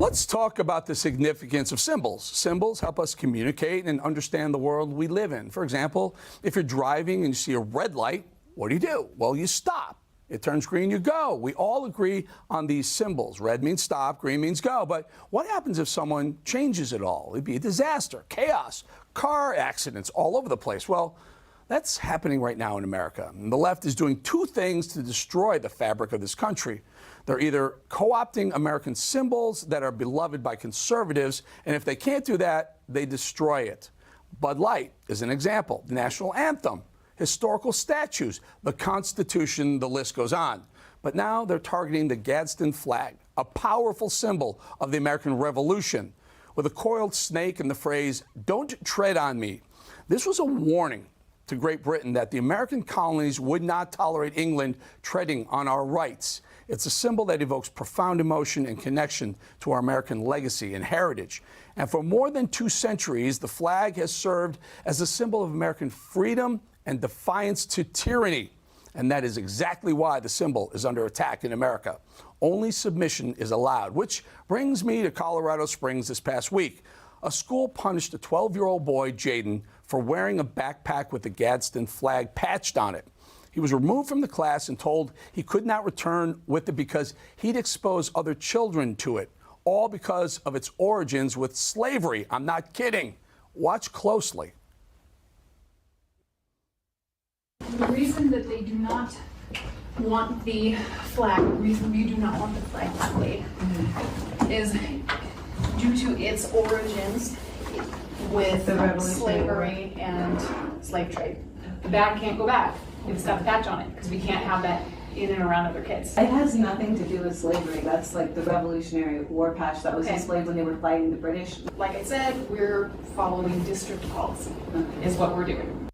Let's talk about the significance of symbols. Symbols help us communicate and understand the world we live in. For example, if you're driving and you see a red light, what do? Well, you stop. It turns green, you go. We all agree on these symbols. Red means stop, green means go. But what happens if someone changes it all? It'd be a disaster, chaos, car accidents all over the place. Well, that's happening right now in America. And the left is doing two things to destroy the fabric of this country. They're either co-opting American symbols that are beloved by conservatives, and if they can't do that, they destroy it. Bud Light is an example. The national anthem, historical statues, the Constitution, the list goes on. But now they're targeting the Gadsden flag, a powerful symbol of the American Revolution, with a coiled snake and the phrase, "Don't tread on me." This was a warning to Great Britain that the American colonies would not tolerate England treading on our rights. It's a symbol that evokes profound emotion and connection to our American legacy and heritage. And for more than 2 centuries, the flag has served as a symbol of American freedom and defiance to tyranny. And that is exactly why the symbol is under attack in America. Only submission is allowed, which brings me to Colorado Springs this past week. A school punished a 12-year-old boy, Jaiden, for wearing a backpack with the Gadsden flag patched on it. He was removed from the class and told he could not return with it because he'd expose other children to it, all because of its origins with slavery. I'm not kidding. Watch closely. The reason that they do not want the flag, the reason we do not want the flag displayed is due to its origins with slavery and slave trade. The bag can't go back. It's got the patch on it because we can't have that in and around other kids. It has nothing to do with slavery. That's like the Revolutionary War patch that was displayed when they were fighting the British. Like I said, we're following district policy is what we're doing.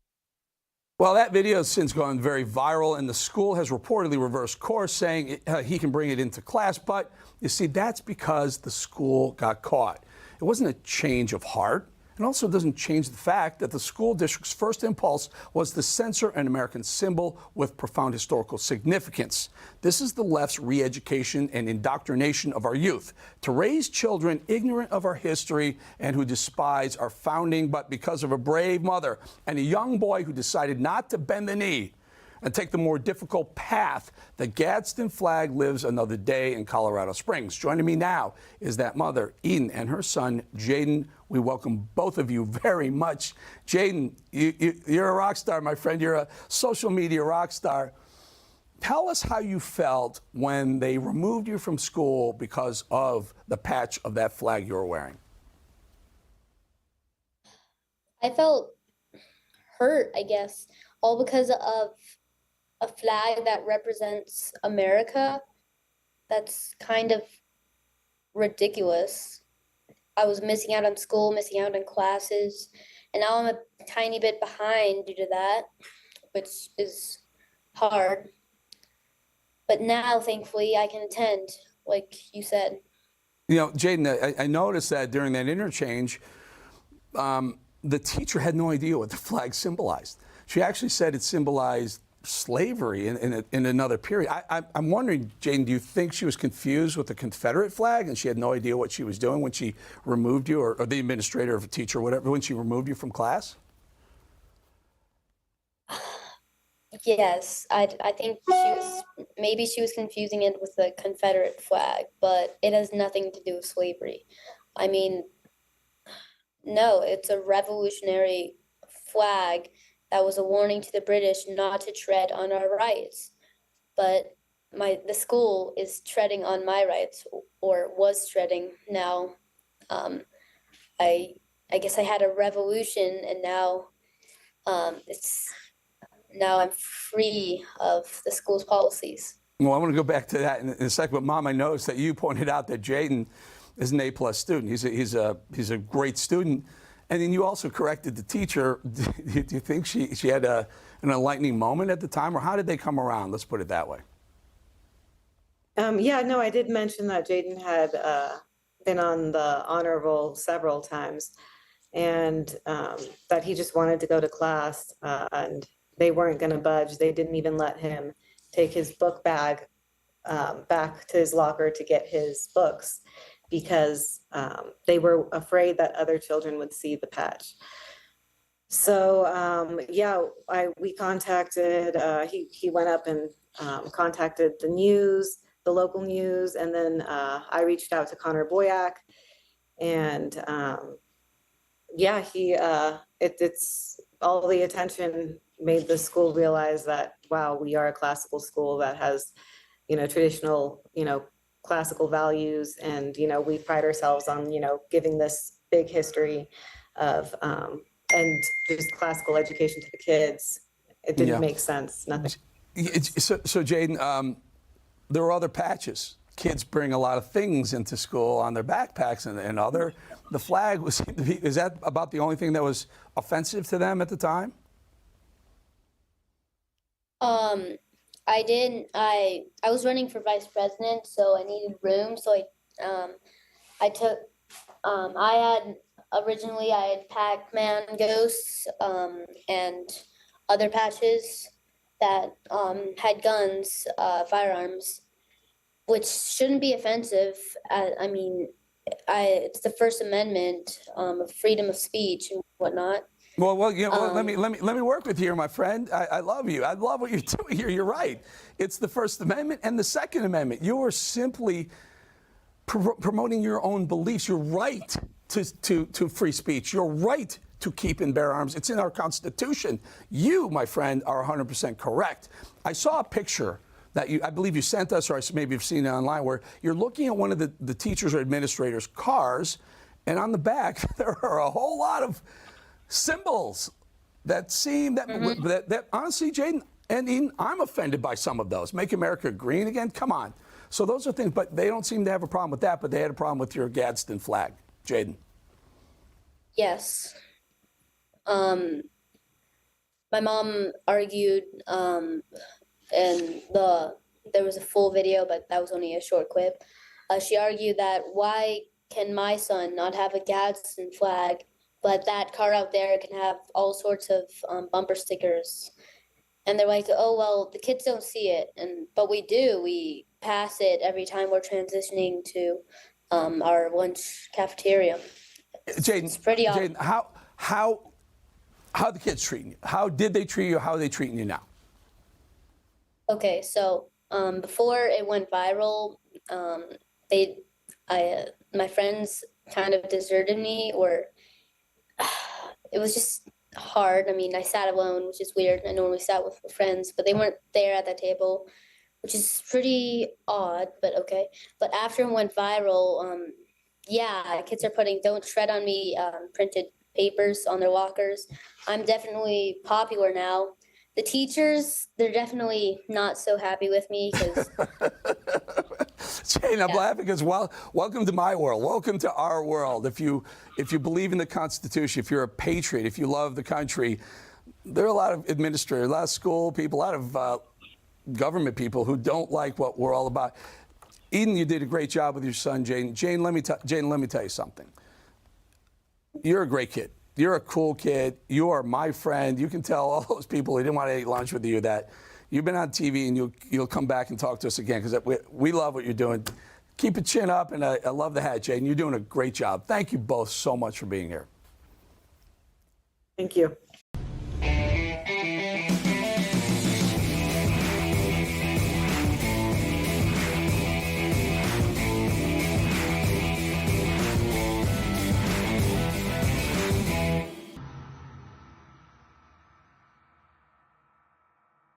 Well, that video has since gone very viral, and the school has reportedly reversed course, saying he can bring it into class. But you see, that's because the school got caught. It wasn't a change of heart. And also doesn't change the fact that the school district's first impulse was to censor an American symbol with profound historical significance. This is the left's re-education and indoctrination of our youth, to raise children ignorant of our history and who despise our founding, but because of a brave mother and a young boy who decided not to bend the knee and take the more difficult path, the Gadsden flag lives another day in Colorado Springs. Joining me now is that mother, Eden, and her son, Jaiden. We welcome both of you very much. Jaiden, you're a rock star, my friend. You're a social media rock star. Tell us how you felt when they removed you from school because of the patch of that flag you were wearing. I felt hurt, I guess, all because of a flag that represents America. That's kind of ridiculous. I was missing out on school, missing out on classes, and now I'm a tiny bit behind due to that, which is hard. But now, thankfully, I can attend, like you said. You know, Jaiden, I noticed that during that interchange, the teacher had no idea what the flag symbolized. She actually said it symbolized slavery in another period. I'm wondering, Jaiden, do you think she was confused with the Confederate flag and she had no idea what she was doing when she removed you, or the administrator or teacher, or whatever, when she removed you from class? Yes, I think maybe she was confusing it with the Confederate flag, but it has nothing to do with slavery. I mean, no, it's a revolutionary flag that was a warning to the British not to tread on our rights. But the school is treading on my rights, or was treading. Now, I guess I had a revolution, and now now I'm free of the school's policies. Well, I want to go back to that in a second. But Mom, I noticed that you pointed out that Jaiden is an A+ student. He's a great student. And then you also corrected the teacher. Do you think she had an enlightening moment at the time, or how did they come around? Let's put it that way. Yeah, no, I did mention that Jaiden had been on the honor roll several times, and that he just wanted to go to class, and they weren't going to budge. They didn't even let him take his book bag back to his locker to get his books. because they were afraid that other children would see the patch. So yeah, we contacted, he went up and contacted the news, the local news, and then I reached out to Connor Boyack, and yeah, it's all the attention made the school realize that, wow, we are a classical school that has, traditional, classical values, and, we pride ourselves on, giving this big history of, and just classical education to the kids. It didn't Yeah. make sense, nothing. So Jaiden, there are other patches. Kids bring a lot of things into school on their backpacks and other. The flag was, is that about the only thing that was offensive to them at the time? I was running for vice president, so I needed room. So I took, originally I had Pac-Man ghosts, and other patches that, had guns, firearms, which shouldn't be offensive. It's the First Amendment, of freedom of speech and whatnot. Well, let me work with you here, my friend. I love you. I love what you're doing here. You're right. It's the First Amendment and the Second Amendment. You are simply promoting your own beliefs. Your right to free speech. Your right to keep and bear arms. It's in our Constitution. You, my friend, are 100% correct. I saw a picture that I believe you sent us, or maybe you've seen it online, where you're looking at one of the teachers or administrators' cars, and on the back there are a whole lot of symbols that seem that honestly, Jaiden, and Eden, I'm offended by some of those. Make America green again? Come on. So those are things, but they don't seem to have a problem with that, but they had a problem with your Gadsden flag. Jaiden. Yes. My mom argued, and there was a full video, but that was only a short clip. She argued that why can my son not have a Gadsden flag, but that car out there can have all sorts of bumper stickers? And they're like, oh, well, the kids don't see it, but we do. We pass it every time we're transitioning to our lunch cafeteria. Jaiden, It's pretty Jaiden, how the kids treating you? How did they treat you? How are they treating you now? Okay, so before it went viral, my friends kind of deserted me, or it was just hard. I mean, I sat alone, which is weird. I normally sat with friends, but they weren't there at that table, which is pretty odd, but okay. But after it went viral, yeah, kids are putting "Don't Tread on Me" printed papers on their lockers. I'm definitely popular now. The teachers, they're definitely not so happy with me because Jaiden, I'm laughing because welcome to my world. Welcome to our world. If you believe in the Constitution, if you're a patriot, if you love the country, there are a lot of administrators, a lot of school people, a lot of government people who don't like what we're all about. Eden, you did a great job with your son, Jaiden. Jaiden, let me tell you something. You're a great kid. You're a cool kid. You are my friend. You can tell all those people who didn't want to eat lunch with you that you've been on TV, and you'll come back and talk to us again, because we love what you're doing. Keep your chin up, and I love the hat, Jaiden. You're doing a great job. Thank you both so much for being here. Thank you.